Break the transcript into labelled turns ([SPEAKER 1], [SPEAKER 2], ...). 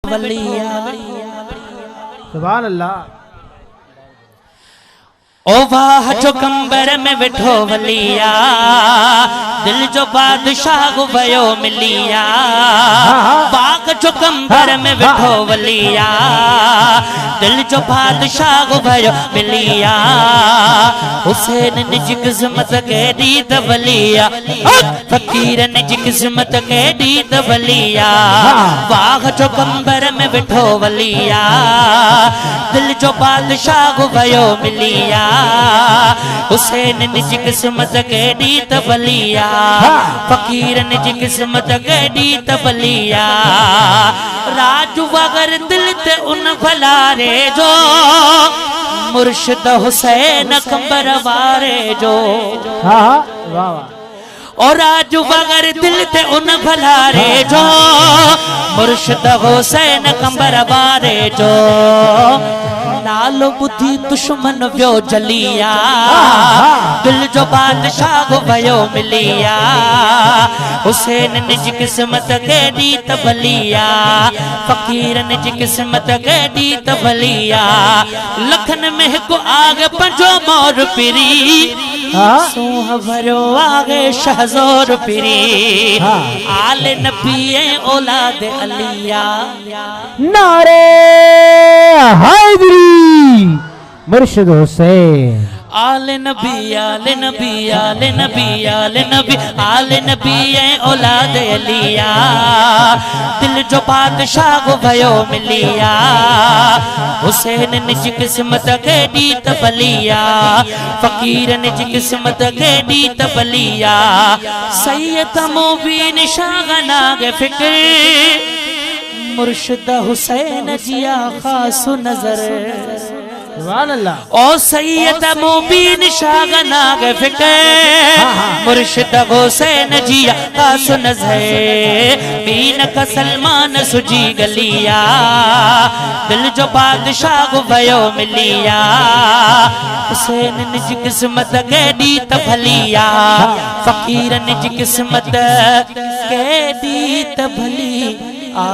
[SPEAKER 1] वलिया।
[SPEAKER 2] सुभान अल्लाह।
[SPEAKER 1] ओ वाह जो कंबर में वेठो वलिया, दिल जो बादशाह भयो मिलिया। बाग जो कंबर में वेठो वलिया, दिल जो बादशाह भयो मिलिया। हुसैन निज किस्मत के दीद वलिया, फकीर निज किस्मत के दीद वलिया। बाग जो कंबर में वेठो वलिया, दिल जो बादशाह भयो मिलिया। हुसैन निज किस्मत के दीत बलिया, फकीर निज किस्मत के दीत बलिया। राजू अगर दिल ते उन भलारे जो, मुर्शिद हुसैन कंबर वारे जो।
[SPEAKER 2] वाह वाह।
[SPEAKER 1] और राजू अगर दिल ते उन भलारे जो, मुर्शिद हुसैन कंबर वारे जो। नालो बुद्धि दुश्मन व्यो जलिया, दिल जो बादशाह भयो मिलिया। हुसैन निज किस्मत के दीत बलिया, फकीर निज किस्मत के दीत बलिया। लखन में को आगे पंजो मोर पिरी, सोह भरो आगे शहजोर पिरी। आले नबी औलाद अलिया,
[SPEAKER 2] नारे हैदरी मुर्शिद हुसैन।
[SPEAKER 1] आले नबी आले नबी आले नबी आले नबी आले नबी औलाद अलिया। दिल जो बादशाह भयो मिलिया, हुसैन निज किस्मत के दीत बलिया, फकीर निज किस्मत के दीत बलिया। सैयद मोबीन शागनाग फिक्र, मुर्शिद हुसैन जिया खास नजर।
[SPEAKER 2] सुभान अल्लाह।
[SPEAKER 1] ओ सैयद मोबीन शागनाग फिक्र, मुर्शिद हुसैन जिया खास नजर। बीन का सलमान सुजी गलिया, दिल जो बादशाह भयो मिलिया। हुसैन निज किस्मत के दीत भलिया, फकीर निज किस्मत के दीत भली आ।